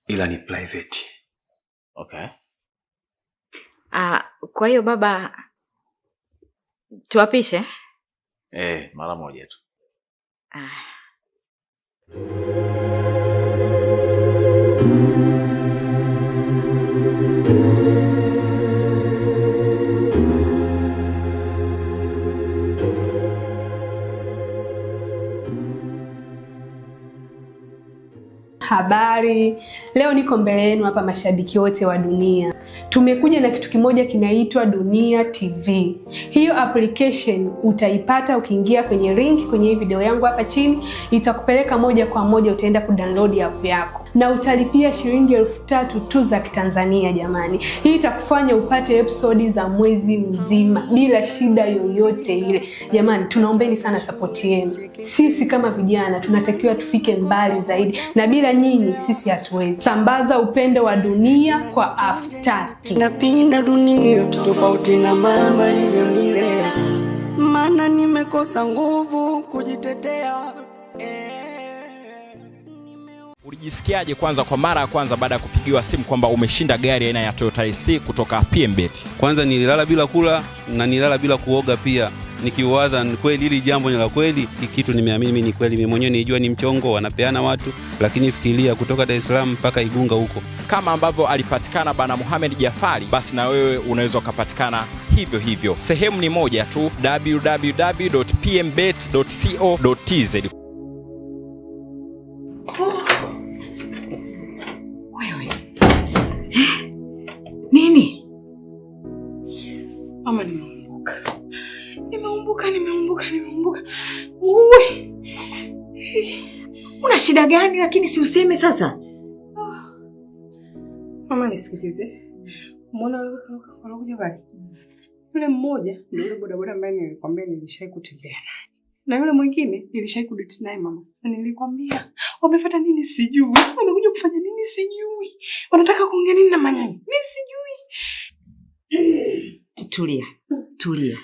ila ni private. Okay. Kwa hiyo baba tuwapishe? Mara moja tu. Habari, leo niko mbele yenu hapa mashabiki wote wa Dunia. Tumekuja na kitu kimoja kinaitwa Dunia TV. Hiyo application utaipata ukiingia kwenye link kwenye hii video yangu hapa chini, itakupeleka moja kwa moja, utaenda kudownload app yako. Na utalipia shilingi 3,000 tu za Kitanzania jamani. Hii itakufanya upate episodi za mwezi mzima bila shida yoyote ile. Jamani, tunaombeni sana support yenu. Sisi kama vijana tunatakiwa tufike mbali zaidi, na bila nyinyi sisi hatuwezi. Sambaza upendo wa Dunia kwa 3,000. Napenda dunia tofauti na mama alivyonilea, maana nimekosa nguvu kujitetea. Ulijisikiaje kwanza kwa mara ya kwanza baada ya kupigiwa simu kwamba umeshinda gari aina ya Toyota ST kutoka PMbet? Kwanza nililala bila kula na nililala bila kuoga pia, nikiwaza ni kweli hili jambo ni la kweli, kitu nimeamini mimi ni kweli. Mimi mwenyewe nilijua ni mchongo wanapeana watu, lakini fikiria kutoka Dar es Salaam mpaka Igunga huko. Kama ambavyo alipatikana bana Mohamed Jafari, basi na wewe unaweza kupatikana hivyo hivyo. Sehemu ni moja tu, www.pmbet.co.tz. Nini? Mama, nimeumbuka. Uwe. Una shida gani lakini si useme sasa? Mama nisikilize. Umeona wanakuja bali? Yule mmoja ndio yule bodaboda ambaye nilikwambia nilishai kutembea naye. Na yule mwingine nilishai kudate naye mama. Na nilikwambia wamefuata nini sijui. Wamekuja kufanya nini sijui. Wanataka kuongea nini na manyanya? Mimi sijui. Tulia.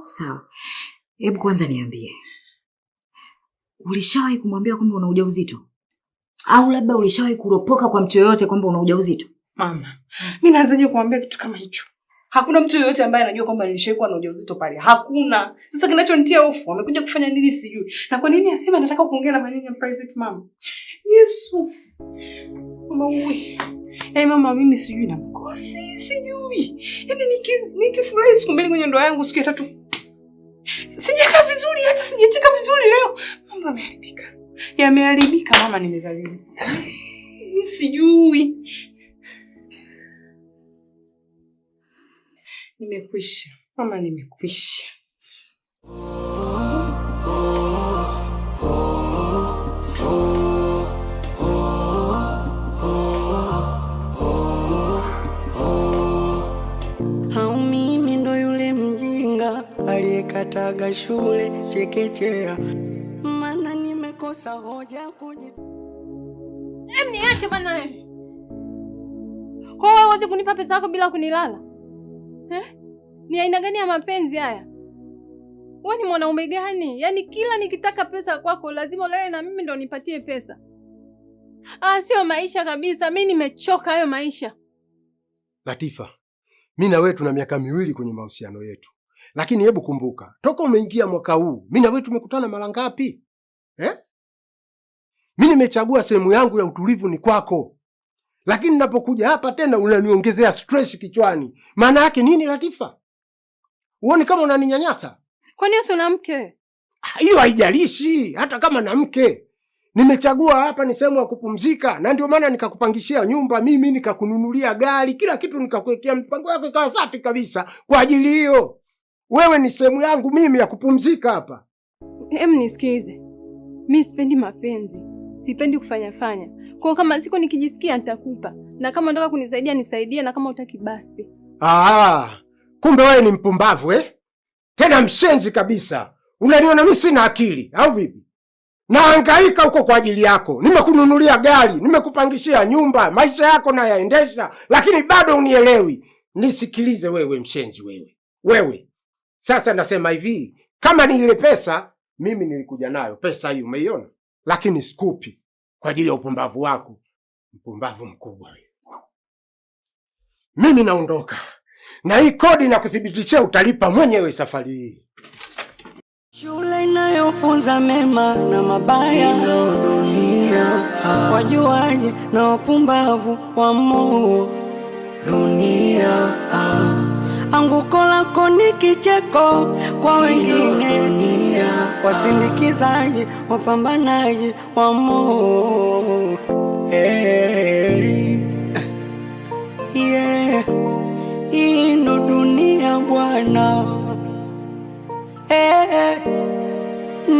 Sawa. Hebu kwanza niambie. Ulishawahi kumwambia kwamba una ujauzito? Au labda ulishawahi kuropoka kwa mtu yoyote kwamba una ujauzito? Mama, mimi naanzaje kumwambia kitu kama hicho? Hakuna mtu yoyote ambaye anajua kwamba nilishawahi kuwa na ujauzito pale. Hakuna. Sasa kinachonitia hofu, wamekuja kufanya nini sijui. Na kwa nini asema anataka kuongea na maneno ya private mama? Yesu. Mama wewe. Mama, mimi sijui na mkosi, sijui. Yaani nikifurahi siku mbili kwenye ndoa yangu siku ya 3. Sijakaa vizuri, hata sijacheka vizuri leo. Mambo yameharibika mama, nimezalili. Mimi sijui. Nimekwisha. Mama, nimekwisha. Au mimi ndo yule mjinga aliyekataga shule chekechea, maana nimekosa hoja niache bana wewe. Kwa wewe wote kunipa pesa yako bila kunilala? Ni aina gani ya mapenzi haya? Wewe ni mwanaume gani? Yaani kila nikitaka pesa kwako lazima ulale na mimi ndo nipatie pesa. Sio maisha kabisa. Mimi nimechoka hayo maisha. Latifa, mimi na wewe tuna miaka 2 kwenye mahusiano yetu. Lakini hebu kumbuka, toka umeingia mwaka huu, mimi na wewe tumekutana mara ngapi? Mimi nimechagua sehemu yangu ya utulivu ni kwako. Lakini ninapokuja hapa tena unaniongezea stress kichwani. Maana yake nini Latifa? Uone kama unaninyanyasa? Kwani wewe una mke? Hiyo haijalishi, hata kama na mke. Nimechagua hapa ni sehemu ya kupumzika, na ndio maana nikakupangishia nyumba mimi, nikakununulia gari, kila kitu nikakuwekea mpango wako ikawa safi kabisa kwa ajili hiyo. Wewe ni sehemu yangu mimi ya kupumzika hapa. Nisikize. Mimi sipendi mapenzi. Sipendi kufanya. Kwa kama siku nikijisikia nitakupa. Na kama unataka kunisaidia nisaidie, na kama utaki basi. Kumbe wewe ni mpumbavu Tena mshenzi kabisa. Unaniona mimi sina akili au vipi? Nahangaika huko kwa ajili yako. Nimekununulia gari, nimekupangishia nyumba, maisha yako na yaendesha, lakini bado unielewi. Nisikilize wewe mshenzi wewe. Wewe. Sasa nasema hivi, kama ni ile pesa, mimi nilikuja nayo. Pesa hiyo umeiona? Lakini sikupi kwa ajili ya upumbavu wako. Mpumbavu mkubwa. Mimi naondoka. Na hii kodi na kuthibitishia utalipa mwenyewe safari hii. Shule inayofunza mema na mabaya ndio dunia. Wajuaji na wapumbavu wamo dunia. Anguko lako ni kicheko kwa wengine dunia. Wasindikizaji, wapambanaji wamo. Hii ndo dunia bwana.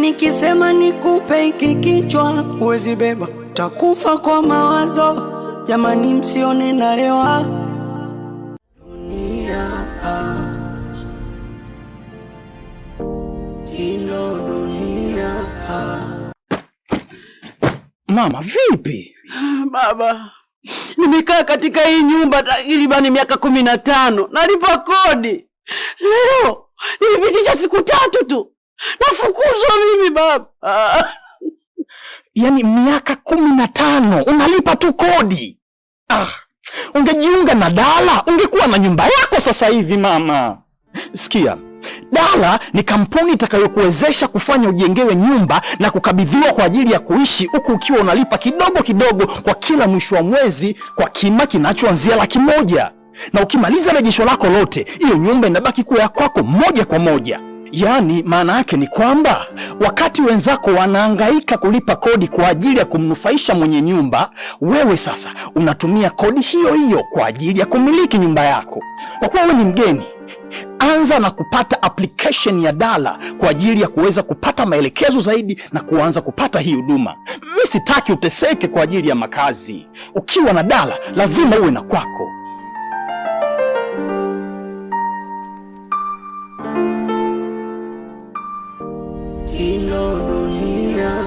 Nikisema nikupe hiki kichwa huwezi beba, takufa kwa mawazo. Jamani msione nalewa dunia. Ino dunia. Mama, vipi? Baba, nimekaa katika hii nyumba takribani miaka 15. Nalipa kodi. Leo nilipitisha siku 3 tu. Nafukuzwa mimi baba. Yaani miaka 15 unalipa tu kodi? Ungejiunga na Dala, ungekuwa na nyumba yako sasa hivi mama. Sikia, Dala ni kampuni itakayokuwezesha kufanya ujengewe nyumba na kukabidhiwa kwa ajili ya kuishi, huku ukiwa unalipa kidogo kidogo kwa kila mwisho wa mwezi kwa kima kinachoanzia Laki1. Na ukimaliza rejesho lako lote, hiyo nyumba inabaki kuwa ya kwako moja kwa moja. Yaani maana yake ni kwamba wakati wenzako wanahangaika kulipa kodi kwa ajili ya kumnufaisha mwenye nyumba, wewe sasa unatumia kodi hiyo hiyo kwa ajili ya kumiliki nyumba yako. Kwa kuwa wewe ni mgeni, anza na kupata application ya Dala kwa ajili ya kuweza kupata maelekezo zaidi na kuanza kupata hii huduma. Mimi sitaki uteseke kwa ajili ya makazi. Ukiwa na Dala lazima uwe na kwako. Ino dunia.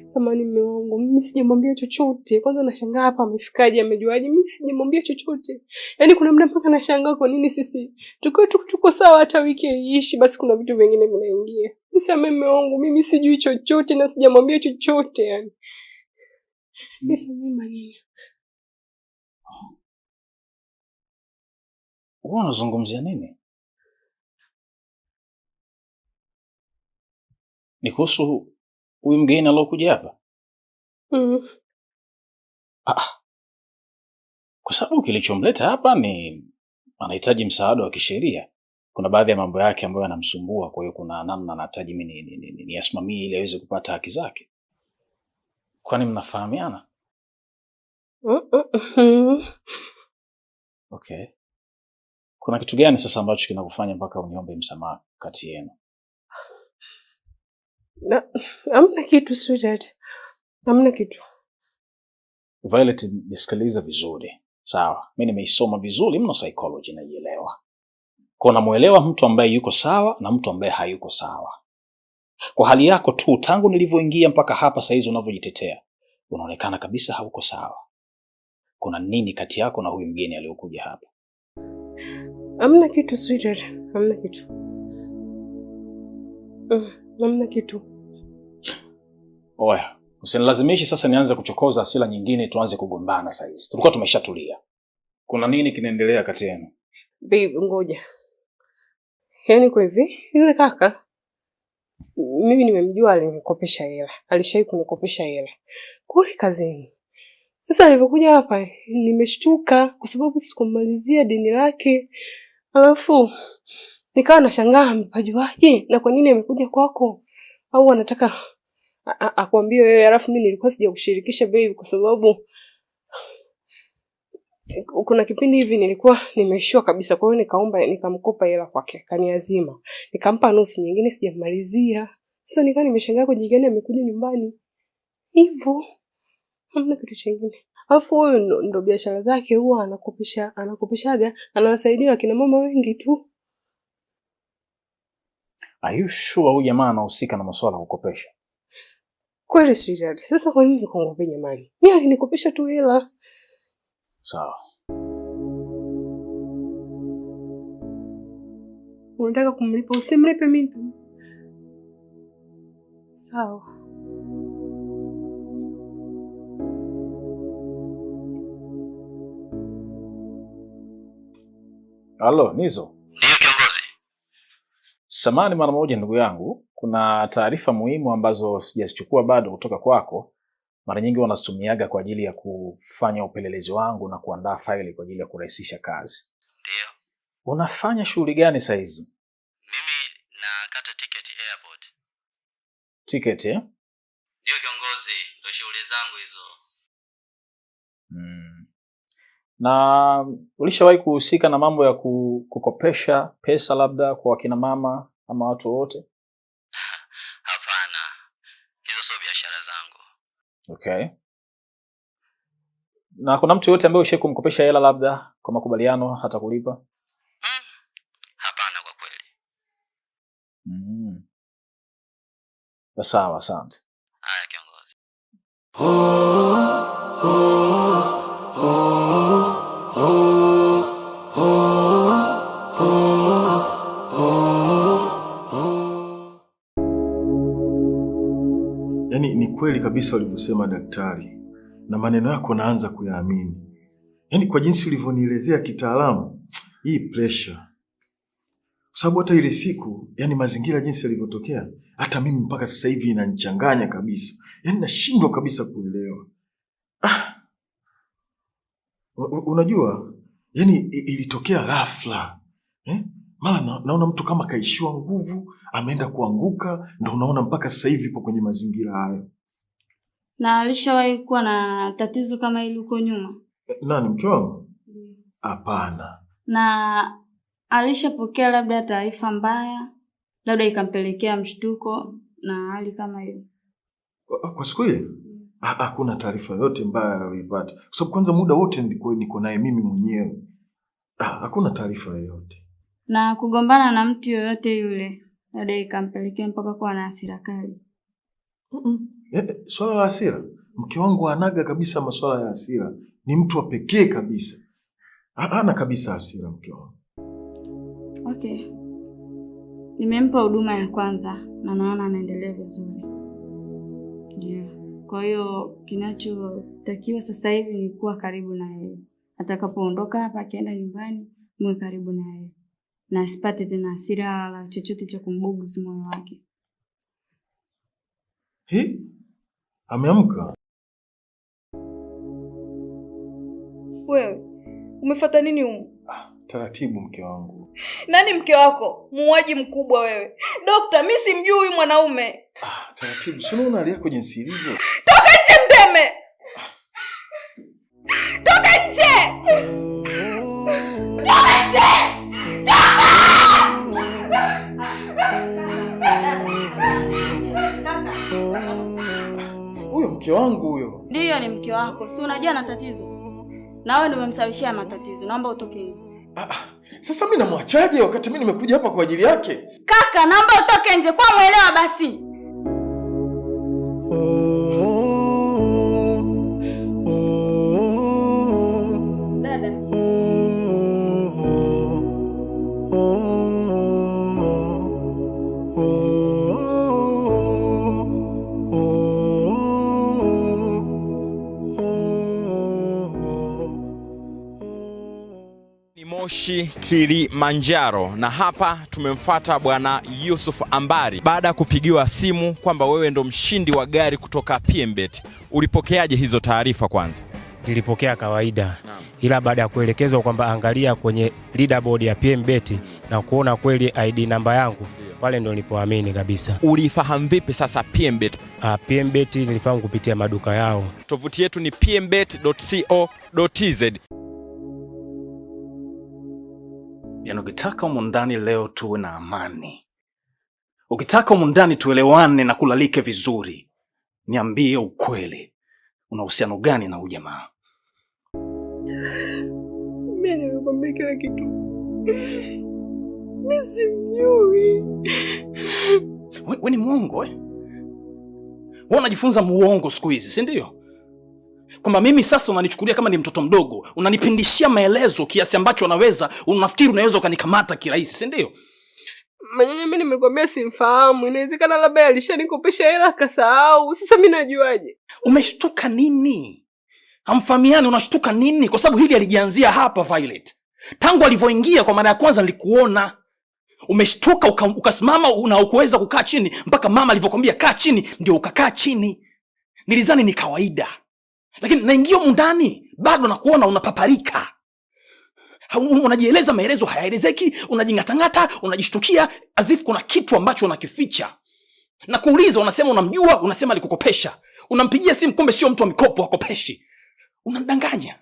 Samahani mume wangu, mimi sijamwambia chochote. Kwanza nashangaa hapa amefikaje, amejuaje? Mimi sijamwambia chochote. Yaani kuna muda mpaka nashangaa kwa nini sisi tuko sawa hata wiki iishi, basi kuna vitu vingine vinaingia. Nisamehe mume wangu, mimi sijui chochote na sijamwambia chochote yani. Nisamehe maneno. Wewe unazungumzia nini? Ni kuhusu huyu mgeni aliyokuja hapa? Kwa sababu kilichomleta hapa ni anahitaji msaada wa kisheria. Kuna baadhi ya mambo yake ambayo yanamsumbua, kwa hiyo kuna namna anahitaji mimi niyasimamie ili aweze kupata haki zake. Kwani mnafahamiana? Okay. Kuna kitu gani sasa ambacho kinakufanya mpaka uniombe msamaha kati yenu? Hamna kitu sweetheart. Hamna kitu. Violet, nisikilize vizuri. Sawa, mimi nimeisoma vizuri mno psychology na ielewa. Kwa namuelewa mtu ambaye yuko sawa na mtu ambaye hayuko sawa. Kwa hali yako tu tangu nilivyoingia mpaka hapa saizi unavyojitetea, unaonekana kabisa hauko sawa. Kuna nini kati yako na huyu mgeni aliyokuja hapa? Hamna kitu sweetheart. Hamna kitu. Hamna kitu. Oya, usinilazimishe sasa nianze kuchokoza hasira nyingine tuanze kugombana saizi. Tulikuwa tumeshatulia. Kuna nini kinaendelea kati yenu? Babe, ngoja. Yaani kwa hivi, yule kaka mimi nimemjua, alinikopesha hela. Alishawahi kunikopesha hela kule kazini. Sasa alipokuja hapa nimeshtuka kwa sababu sikumalizia deni lake. Alafu nikawa nashangaa amepajuaje na kwa nini amekuja kwako? Au anataka akwambie wewe? Alafu mimi nilikuwa sijakushirikisha babe kwa sababu kuna kipindi hivi nilikuwa nimeishiwa kabisa, kwa hiyo nikaomba nikamkopa hela kwake, kaniazima. Nikampa nusu, nyingine sijamalizia. Sasa nikawa nimeshangaa kwa jigani amekuja nyumbani. Hivyo hamna kitu kingine. Alafu huyo ndo biashara zake, huwa anakopeshaga, anawasaidia akina mama wengi tu. Are you sure huyu jamaa anahusika na masuala ya kukopesha? Kweli sweetheart. Sasa kwa nini nikuongopea jamani? Mimi alinikopesha tu hela. Sawa. Unataka kumlipa, usimlipe mimi. Sawa. Halo, Nizo. Ndio kiongozi. Samahani mara moja ndugu yangu, kuna taarifa muhimu ambazo sijazichukua bado kutoka kwako. Mara nyingi wanazitumiaga kwa ajili ya kufanya upelelezi wangu na kuandaa faili kwa ajili ya kurahisisha kazi. Ndio. Unafanya shughuli gani saa hizi? Mimi nakata tiketi airport. Tiketi eh? Ndio kiongozi, ndio shughuli zangu hizo. Na ulishawahi kuhusika na mambo ya kukopesha pesa labda kwa wakina mama ama watu wote? Hapana. Hizo sio biashara zangu. Okay. Na kuna mtu yote ambaye ushawahi kumkopesha hela labda kwa makubaliano hata kulipa? Hapana kwa kweli. Sawa, asante. Haya kiongozi. Yaani ni kweli kabisa ulivyosema daktari, na maneno yako naanza kuyaamini. Yaani kwa jinsi ulivyonielezea kitaalamu, hii pressure. Sababu hata ile siku, yaani mazingira jinsi yalivyotokea, hata mimi mpaka sasa hivi inanichanganya kabisa. Yaani nashindwa kabisa kuelewa. Unajua, yaani ilitokea ghafla. Mara naona mtu kama kaishiwa nguvu, ameenda kuanguka, ndio unaona mpaka sasa hivi ipo kwenye mazingira hayo. Na alishawahi kuwa na tatizo kama hili huko nyuma? Nani, mke wangu? Hapana. Na alishapokea labda taarifa mbaya, labda ikampelekea mshtuko na hali kama hiyo? Kwa siku ile? Hakuna taarifa yote mbaya aliyopata. Kwa sababu kwanza muda wote niko naye mimi mwenyewe. Hakuna taarifa yoyote. Na kugombana na mtu yoyote yule, labda ikampelekea mpaka kuwa na hasira kali? Swala la hasira, mke wangu anaga kabisa masuala ya hasira. Ni mtu wa pekee kabisa. Hana kabisa hasira mke wangu. Okay. Nimempa huduma ya kwanza na naona anaendelea vizuri. Ndio. Kwa hiyo kinachotakiwa sasa hivi ni kuwa karibu na yeye. Atakapoondoka hapa akienda nyumbani, muwe karibu na yeye. Na asipate tena hasira wala chochote cha kumbuguzi moyo wake. Ameamka. Wewe, umefuata nini humu? Taratibu mke wangu. Nani mke wako? Muuaji mkubwa wewe. Dokta, mimi simjui huyu mwanaume. Taratibu, si unaona hali yako jinsi ilivyo? Toka nje Mteme! Toka nje! Toka nje! Huyo mke wangu huyo. Ndiyo ni mke wako. Si unajua na tatizo. Na wewe ndio umemsababishia matatizo. Naomba utoke nje. Sasa mimi namwachaje wakati mimi nimekuja hapa kwa ajili yake? Kaka, naomba utoke nje. Kwa muelewa basi. Dada. Moshi Kilimanjaro, na hapa tumemfuata bwana Yusuf Ambari baada ya kupigiwa simu kwamba wewe ndo mshindi wa gari kutoka PMBet. Ulipokeaje hizo taarifa kwanza? Nilipokea kawaida. Ila baada ya kuelekezwa kwamba angalia kwenye leaderboard ya PMBet na kuona kweli ID namba yangu, pale ndo nilipoamini kabisa. Ulifahamu vipi sasa PMBet? PMBet nilifahamu kupitia maduka yao. Tovuti yetu ni pmbet.co.tz. Yaani ukitaka humu ndani leo tuwe na amani, ukitaka humu ndani tuelewane na kulalike vizuri, niambie ukweli, una uhusiano gani na huyu jamaa? Mimi nimekwambia kila kitu. Mimi simjui. Wewe ni muongo eh? Wewe unajifunza muongo siku hizi, si ndio? Kwamba mimi sasa unanichukulia kama ni mtoto mdogo, unanipindishia maelezo kiasi ambacho unafikiri unaweza ukanikamata kirahisi, si ndio? Manyanya, mimi nimekwambia simfahamu. Inawezekana labda alishanikopesha hela akasahau. Sasa mimi najuaje? Umeshtuka nini? Hamfahamiani, unashtuka nini? Kwa sababu hili alijianzia hapa Violet. Tangu alivyoingia kwa mara ya kwanza nilikuona. Umeshtuka ukasimama na ukuweza kukaa chini mpaka mama alivyokuambia kaa chini ndio ukakaa chini. Nilizani ni kawaida. Lakini naingia ndani bado nakuona unapaparika. Unajieleza maelezo hayaelezeki, unajingatangata, unajishtukia as kuna kitu ambacho unakificha. Na kuuliza unasema unamjua, unasema alikukopesha. Unampigia simu kumbe sio mtu wa mikopo akopeshi. Unamdanganya.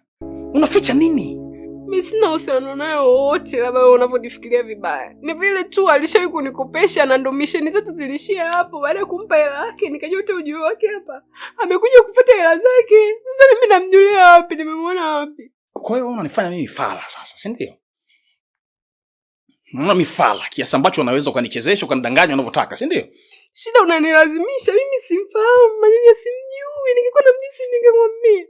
Unaficha nini? Mimi sina uhusiano naye wote, labda wewe unavyonifikiria vibaya. Ni vile tu alishawahi kunikopesha na ndo mission zetu zilishia hapo. Baada ya kumpa hela yake nikajua tu ujio wake hapa. Amekuja kufuata hela zake. Sasa mimi namjulia wapi? Nimemwona wapi? Kwa hiyo unanifanya mimi fala sasa, si ndio? Unaona mifala kiasi ambacho unaweza ukanichezesha ukanidanganya unavyotaka, si ndio? Shida unanilazimisha, mimi simfahamu, Manyanya simjui. Ningekuwa namjisi ningemwambia.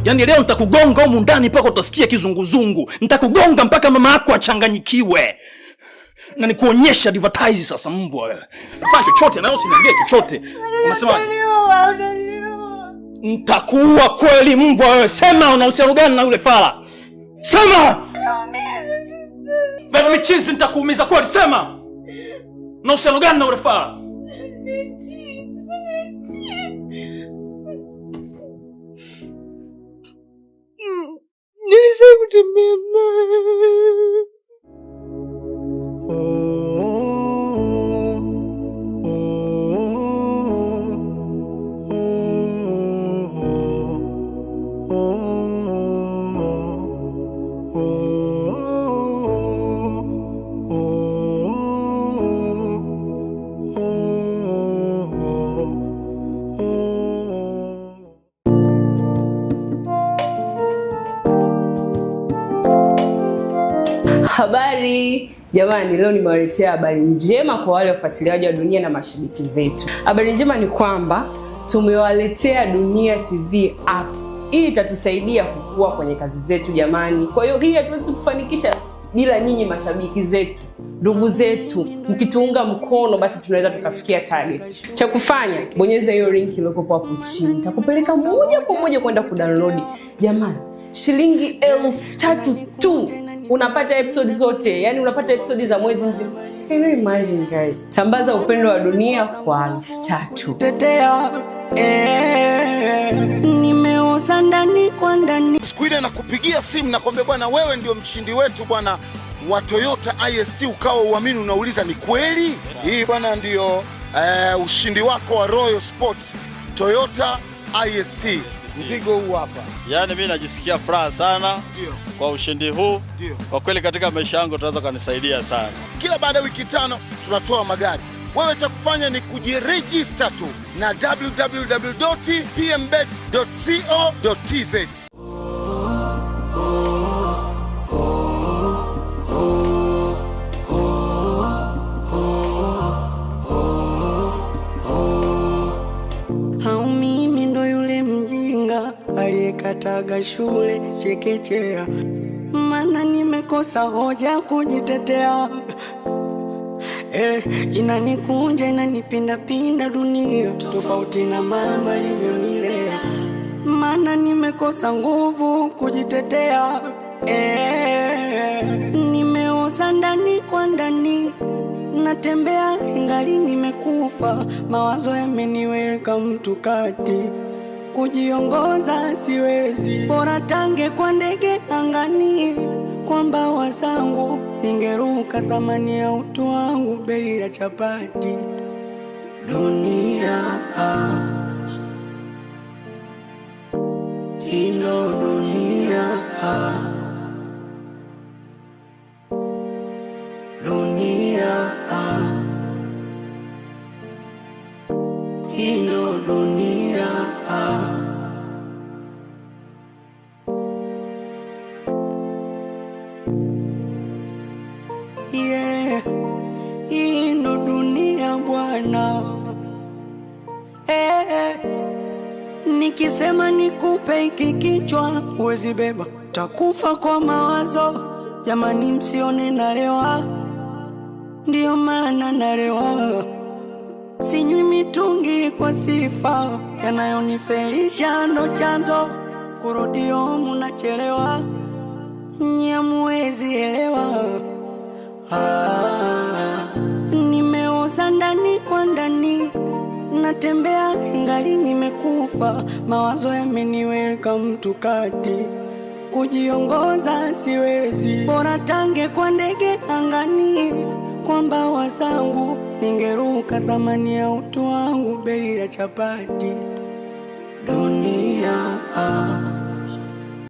Yaani leo nitakugonga humu ndani mpaka utasikia kizunguzungu. Nitakugonga mpaka mama yako achanganyikiwe. Na nikuonyesha advertise sasa mbwa wewe. Fanya chochote na usiniambie chochote. Unasema nitakuua kweli mbwa wewe. Sema una uhusiano gani na yule fala? Sema! Wewe michizi nitakuumiza kweli, sema! Una uhusiano gani na yule fala? Nilisha kutembea naye. Habari jamani, leo nimewaletea habari njema kwa wale wafuatiliaji wa Dunia na mashabiki zetu. Habari njema ni kwamba tumewaletea Dunia TV app. Hii itatusaidia kukua kwenye kazi zetu jamani. Kwa hiyo hii hatuwezi kufanikisha bila nyinyi mashabiki zetu, ndugu zetu. Mkituunga mkono basi tunaweza tukafikia target. Cha kufanya, bonyeza hiyo link iliyoko hapo chini. Nitakupeleka moja kwa moja kwenda kudownload. Jamani, shilingi 3,000 tu. Unapata episode zote, yani unapata episode za mwezi mzima. Can you imagine guys? Sambaza upendo wa Dunia kwa 3,000. Tetea, nimeoza ndani kwa ndani. Siku ile nakupigia simu na kwambia bwana wewe ndio mshindi wetu bwana wa Toyota IST, ukawa uamini, unauliza ni kweli? Hii bwana ndio ushindi wako wa Royal Sports Toyota IST. Mzigo huu hapa. Yaani mimi najisikia furaha sana kwa ushindi huu. Kwa kweli katika maisha yangu tunaweza kunisaidia sana. Kila baada ya wiki 5 tunatoa magari. Wewe cha kufanya ni kujiregister tu na www.pmbet.co.tz. Aliyekataga shule chekechea, mana nimekosa hoja kujitetea. Inanikunja inanipinda pinda dunia, tofauti na mama alivyonilea, mana nimekosa nguvu kujitetea. Nimeoza ndani kwa ndani, natembea ingali nimekufa, mawazo yameniweka mtu kati, kujiongoza siwezi, bora tange kwa ndege angani, kwa mbawa zangu ningeruka, thamani ya utu wangu bei ya chapati. Dunia ino dunia, dunia ino dunia. hii ndo dunia bwana. Nikisema nikupe hiki kichwa huwezi beba, takufa kwa mawazo. Jamani msione nalewa, ndiyo maana nalewa. Sinywi mitungi kwa sifa, yanayonifelisha ndo chanzo. Kurudio munachelewa, nyamuwezi elewa. Nimeoza ndani kwa ndani, natembea ingali nimekufa. Mawazo yameniweka mtu kati, kujiongoza siwezi. Bora tange kwa ndege angani, kwa mbawa zangu ningeruka. Thamani ya utu wangu bei ya chapati.